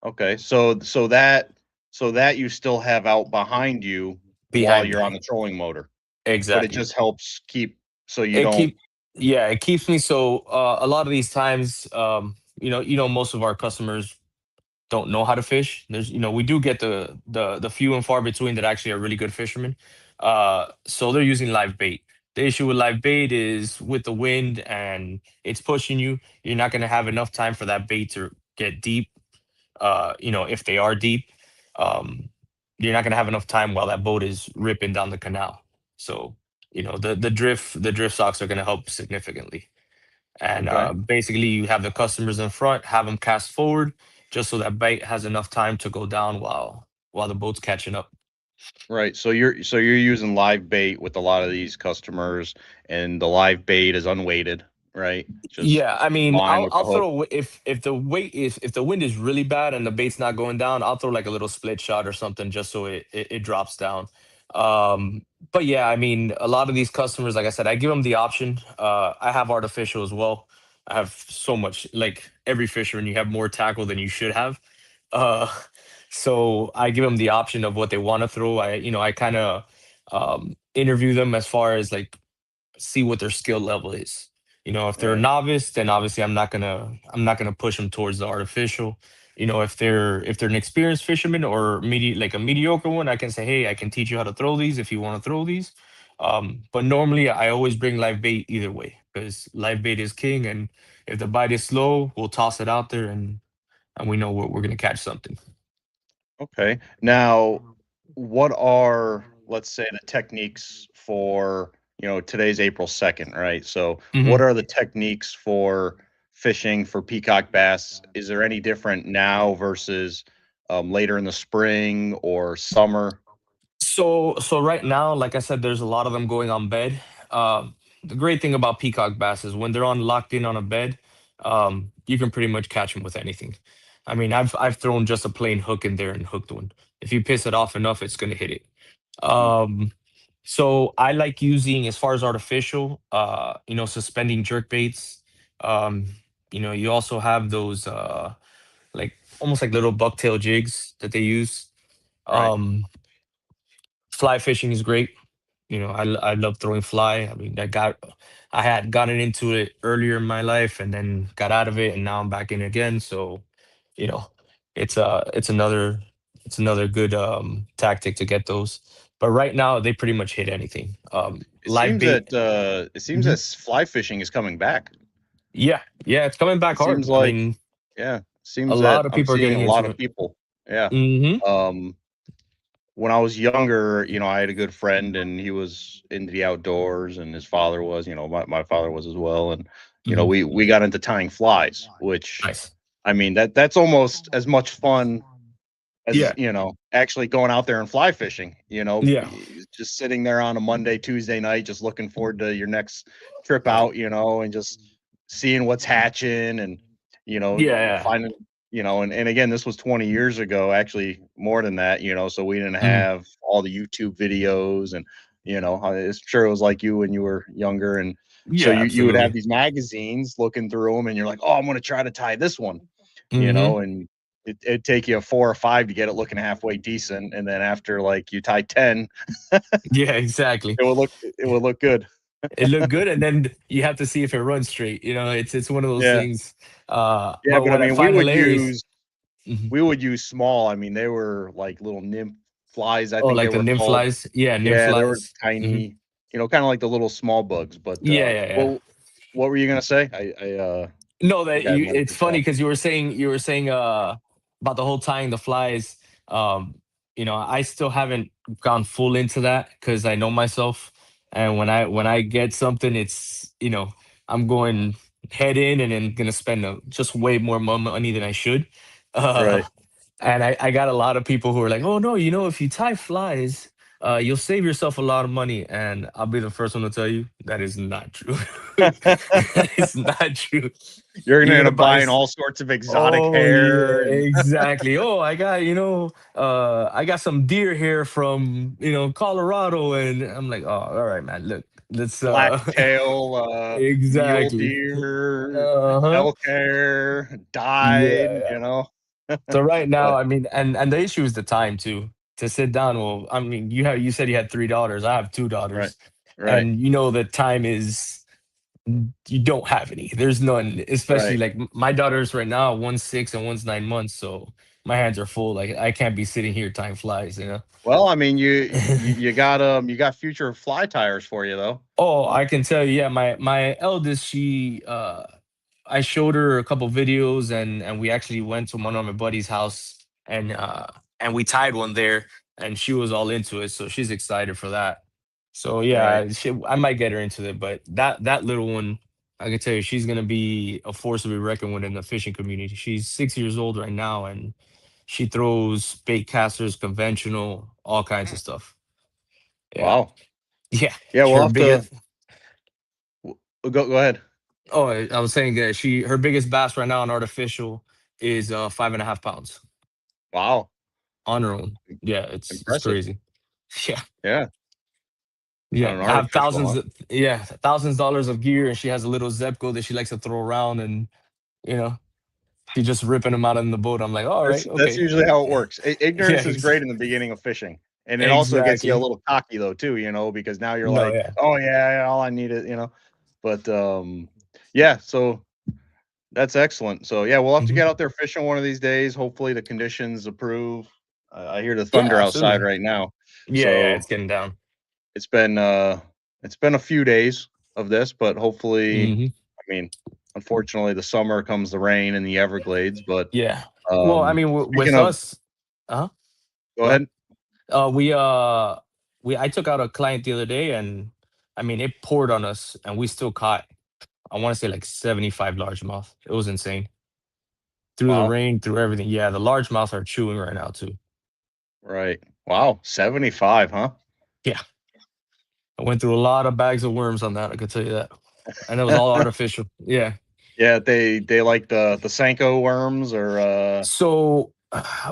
Okay, so that you still have out behind you while Behind you're on me. the trolling motor, but it Exactly. just helps keep so you It don't. keep Yeah, it keeps me so a lot of these times, most of our customers don't know how to fish. We do get the few and far between that actually are really good fishermen. So they're using live bait. The issue with live bait is with the wind and it's pushing you, you're not going to have enough time for that bait to get deep. If they are deep, um, you're not going to have enough time while that boat is ripping down the canal. So, the drift socks are going to help significantly. And Okay. basically, you have the customers in front, have them cast forward, just so that bait has enough time to go down while the boat's catching up. Right. So you're using live bait with a lot of these customers, and the live bait is unweighted, right? Just Yeah, I mean, line with I'll the hook. throw if the wind is really bad and the bait's not going down, I'll throw like a little split shot or something just so it drops down. Um, but yeah, I mean, a lot of these customers, like I said, I give them the option. I have artificial as well. I have so much like every fisherman, you have more tackle than you should have. Uh, so I give them the option of what they want to throw. I kind of interview them as far as like see what their skill level is. If they're a Right. novice, then obviously I'm not gonna push them towards the artificial. If they're an experienced fisherman or like a mediocre one, I can say, hey, I can teach you how to throw these if you want to throw these. But normally I always bring live bait either way because live bait is king, and if the bite is slow, we'll toss it out there and we know we're gonna catch something. Okay. Now, what are, let's say, the techniques for, today's April 2nd, right? So, what Mhm. are the techniques for fishing for peacock bass? Is there any different now versus later in the spring or summer? So right now, like I said, there's a lot of them going on bed. The great thing about peacock bass is when they're on locked in on a bed, you can pretty much catch them with anything. I mean, I've thrown just a plain hook in there and hooked one. If you piss it off enough, it's gonna hit it. Mm. Um, so I like using as far as artificial, suspending jerk baits. Um, you also have those like almost like little bucktail jigs that they use. Right. Um, Fly fishing is great. I love throwing fly. I mean, I had gotten into it earlier in my life and then got out of it, and now I'm back in again. So, you know, it's another good tactic to get those. But right now they pretty much hit anything. It Live seems bait. that Mhm. fly fishing is coming back. Yeah, yeah, it's coming back It seems hard. I like mean, yeah, a seems that lot of I'm people are seeing getting a lot into of it. people. Yeah. Hmm. Um, when I was younger, I had a good friend and he was into the outdoors and his father was, my father was as well. And, Hmm. we got into tying flies, which Nice. I mean, that's almost as much fun as, Yeah, actually going out there and fly fishing, yeah, just sitting there on a Monday, Tuesday night, just looking forward to your next trip right. out, and just seeing what's hatching and, Yeah, yeah. finding, and again, this was 20 years ago, actually more than that, so we didn't Mhm. have all the YouTube videos and, I'm sure it was like you when you were younger. And so Yeah, you would have absolutely. these magazines looking through them and you're like, oh, I'm going to try to tie this one, Hmm. and it'd take you 4 or 5 to get it looking halfway decent, and then after like you tie 10, Yeah, exactly. it would look good. It looked good, and then you have to see if it runs straight. It's one of those Yeah, things. yeah, But but I what I mean, we find would hilarious. use Mhm. we would use small. I mean, they were like little nymph flies, I Oh, think they like the were nymph called. flies. Yeah, nymph Yeah, they were flies. Hmm. tiny, kind of like the little small bugs. But Yeah, yeah, yeah. what were you gonna say? I No, think that I you. might have It's been funny cut. because you were saying about the whole tying the flies. Um, I still haven't gone full into that because I know myself, and when I get something, it's I'm going head in and then gonna spend just way more money than I should. Uh, Right. and I got a lot of people who are like, "Oh no, if you tie flies, you'll save yourself a lot of money." And I'll be the first one to tell you that is not true. That is not true. You're gonna You're end gonna up buy. buying all sorts of exotic Oh yeah, hair and exactly. Oh, I got some deer hair from Colorado, and I'm like, oh, all right, man. Look, let's blacktail, mule exactly. deer, Uh huh. elk hair, dyed, Yeah. you know? So right now, But I mean, and the issue is the time too to sit down. Well, I mean, you said you had three daughters. I have two right, daughters, right, and the time is you don't have any. There's none. Especially right. like my daughters right now, one's 6 and one's 9 months. So my hands are full. Like I can't be sitting here. Time flies. Well, I mean, you got future fly tires for you though, Oh, I can tell you. Yeah, my eldest, I showed her a couple videos, and we actually went to one of my buddy's house, and we tied one there, and she was all into it, so she's excited for that. So right? yeah, I might get her into it, but that little one, I can tell you, she's gonna be a force to be reckoned with in the fishing community. She's 6 years old right now, and she throws bait casters, conventional, all kinds of Mm, stuff. Yeah, wow. yeah. Yeah, we'll Her have to biggest. go ahead. Oh, I was saying that her biggest bass right now on artificial is 5.5 pounds Wow, on her own. Yeah, it's impressive. crazy. Yeah, Yeah, on yeah. an I have artificial, thousands. huh? Yeah, $1,000s of gear, and she has a little Zepco that she likes to throw around, and you know, she just ripping them out in the boat. I'm like, all That's right, that's okay. usually how it works. Yeah, Ignorance is great in the beginning of fishing, and it also gets you a exactly. little cocky though too, because now you're No, like, yeah. oh yeah, all I need is. But yeah, so that's excellent. So yeah, we'll have to Mhm. get out there fishing one of these days. Hopefully the conditions approve. I hear the Yeah, thunder outside absolutely. right now, Yeah, yeah. so It's getting down. it's been uh it's been a few days of this, but hopefully, Hmm. I mean, unfortunately, the summer comes the rain in the Everglades. But Yeah. Well, I mean, speaking with of, us, uh-huh. go Go ahead. ahead. I took out a client the other day, and I mean it poured on us, and we still caught, I want to say, like 75 largemouth. It was insane. Through the Wow. rain, through everything. Yeah, the largemouth are chewing right now too. Right. Wow. 75, huh? Yeah. I went through a lot of bags of worms on that, I could tell you that. And it was all artificial. Yeah. Yeah, they like the Senko worms or So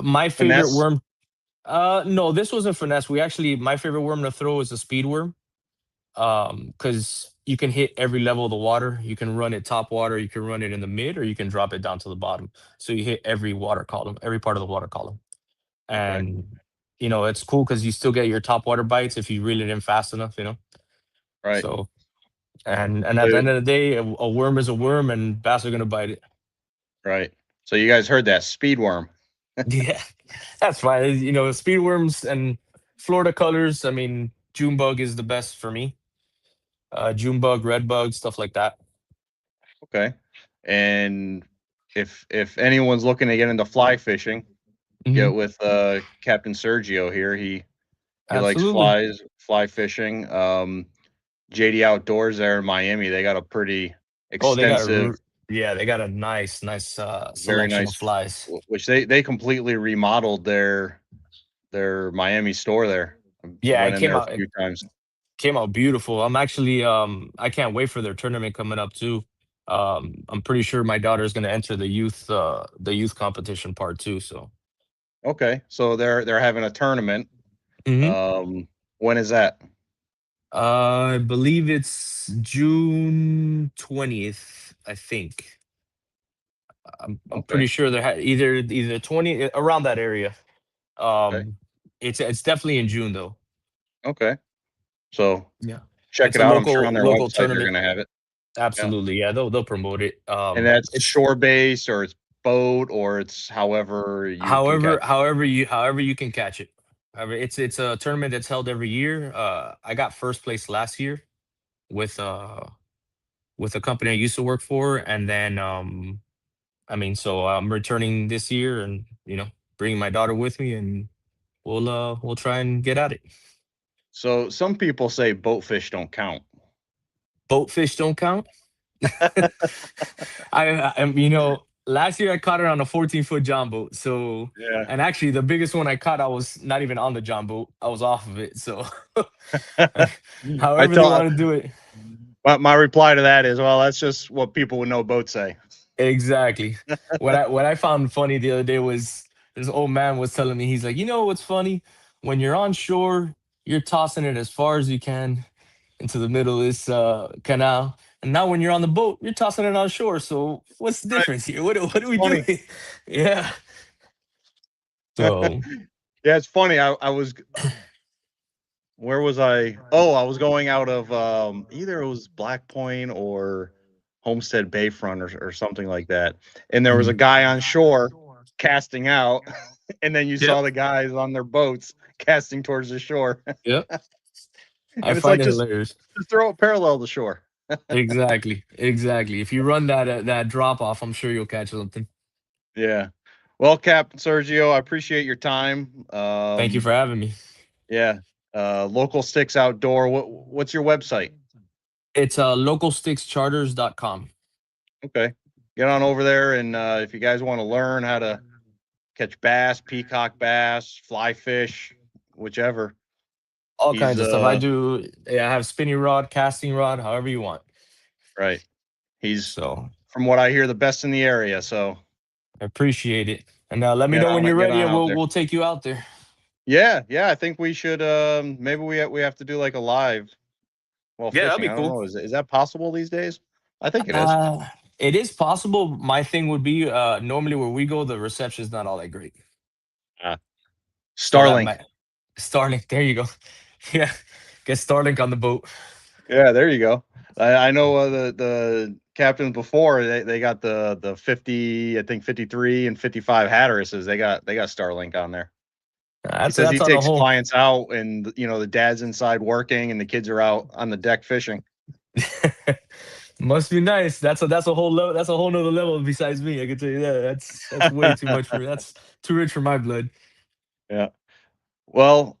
my favorite finesse. worm, no, this wasn't finesse. My favorite worm to throw is a speed worm. Because you can hit every level of the water. You can run it top water, you can run it in the mid, or you can drop it down to the bottom. So you hit every water column, every part of the water column. Okay. And it's cool because you still get your top water bites if you reel it in fast enough. Right. So and at the So end of the day, a worm is a worm, and bass are gonna bite it. right. So you guys heard that speed worm. Yeah, that's fine. You know, speed worms and Florida colors. I mean, June bug is the best for me. June bug, red bug, stuff like that. Okay. And if anyone's looking to get into fly fishing, Hmm. get with Captain Sergio here. He likes Absolutely. fly fishing. JD Outdoors there in Miami, they got a pretty Oh, they got extensive, yeah, they got a nice very selection of nice, flies. which they completely remodeled their Miami store there. I Yeah, went in there a few times. came out beautiful. I'm actually I can't wait for their tournament coming up too. I'm pretty sure my daughter's gonna enter the youth competition part too. So Okay, so they're having a tournament. hmm When is that? I believe it's June 20th, I think. I'm Okay, pretty sure they're either 20 around that area. okay, Um it's definitely in June though. okay. So Yeah. check It's it a out. I'm sure on their local website they're tournament. gonna have it. Yeah, Absolutely. Yeah, they'll promote it. and that's It's shore based or it's boat or it's however you can catch. however you can catch it. However, it's a tournament that's held every year. I got first place last year with with a company I used to work for, and then I mean, so I'm returning this year, and bringing my daughter with me, and we'll try and get at it. So some people say boatfish don't count. Boatfish don't count. Last year I caught it on a 14-foot John boat. So, Yeah. and actually, the biggest one I caught, I was not even on the John boat. I was off of it. So, I however they tell want to do it. my reply to that is, well, that's just what people with no boat say. Exactly. What I found funny the other day was this old man was telling me, he's like, what's funny? When you're on shore, you're tossing it as far as you can into the middle of this canal. And now when you're on the boat, you're tossing it on shore. So what's the Right. difference here? What are It's we doing? funny. Yeah. So Yeah, it's funny. I was where was I? Oh, I was going out of either it was Black Point or Homestead Bayfront or something like that. And there was a mhm. guy on shore casting out, and then you Yep. saw the guys on their boats casting towards the shore. Yep. I And it's find like it hilarious. just throw it parallel to shore. Exactly. Exactly. If you run that drop off, I'm sure you'll catch something. Yeah. Well, Captain Sergio, I appreciate your time. Thank you for having me. Yeah. Local Sticks Outdoor. What's your website? It's localstickscharters.com. Okay. Get on over there and if you guys want to learn how to catch bass, peacock bass, fly fish, whichever. All He's kinds of stuff. Yeah, I have spinning rod, casting rod, however you want. right. He's So from what I hear the best in the area, so I appreciate it. And let me know when you're get ready on and out we'll there. we'll take you out there. Yeah, yeah, I think we should maybe we have to do like a live while Yeah, that'd fishing. be I don't cool. know. Is that possible these days? I think it is. Uh it is possible. My thing would be normally where we go, the reception's not all that great. Uh, So that Starlink. might Starlink, there you go. Yeah. Get Starlink on the boat. Yeah, there you go. I know the captains before they got the 50, I think 53 and 55 Hatterases. They got Starlink on there. He says he That's on a takes whole clients out and the dad's inside working and the kids are out on the deck fishing. must be nice. That's a whole level, that's a whole nother level besides me. I can tell you that. That's way too much for that's too rich for my blood. Yeah. Well,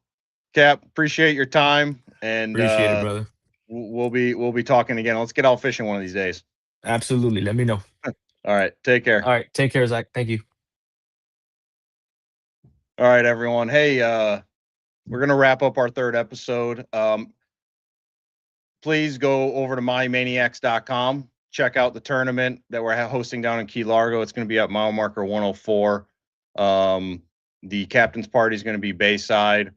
Cap, appreciate your time and Appreciate it, brother. we'll be talking again. Let's get out fishing one of these days. Absolutely. Let me know. All right. Take care. All right. Take care, Zach. Thank you. All right, everyone. Hey, we're gonna wrap up our third episode. Please go over to mymaniacs.com. Check out the tournament that we're hosting down in Key Largo. It's going to be at mile marker 104. The captain's party is going to be Bayside,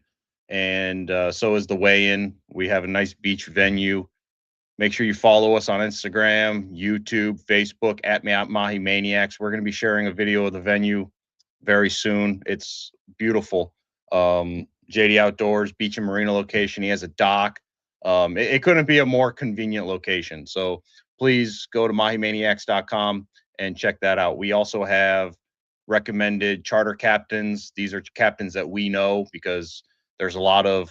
and so is the weigh-in. We have a nice beach venue. Make sure you follow us on Instagram, YouTube, Facebook at Mahi Maniacs. We're going to be sharing a video of the venue very soon. It's beautiful. JD Outdoors, beach and marina location. He has a dock. It couldn't be a more convenient location. So please go to mahimaniacs.com and check that out. We also have recommended charter captains. These are captains that we know because there's a lot of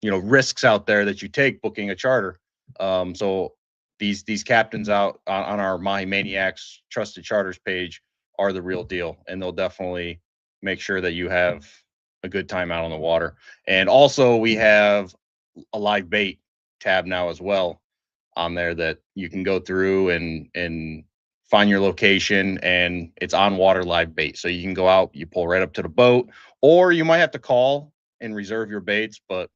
risks out there that you take booking a charter. So these captains out on our My Maniacs Trusted Charters page are the real deal, and they'll definitely make sure that you have a good time out on the water. And also, we have a live bait tab now as well on there that you can go through and find your location, and it's on water live bait. So you can go out, you pull right up to the boat, or you might have to call and reserve your baits, but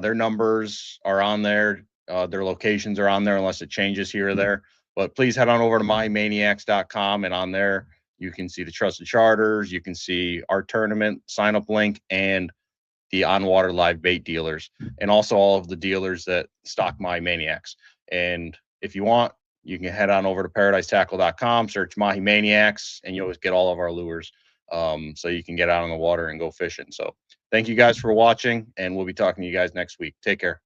their numbers are on there. Their locations are on there unless it changes here or there. But please head on over to mymaniacs.com, and on there you can see the trusted charters. You can see our tournament sign up link and the on water live bait dealers, and also all of the dealers that stock My Maniacs. And if you want, you can head on over to paradisetackle.com, search Mahi Maniacs, and you'll get all of our lures. So you can get out on the water and go fishing. So thank you guys for watching, and we'll be talking to you guys next week. Take care.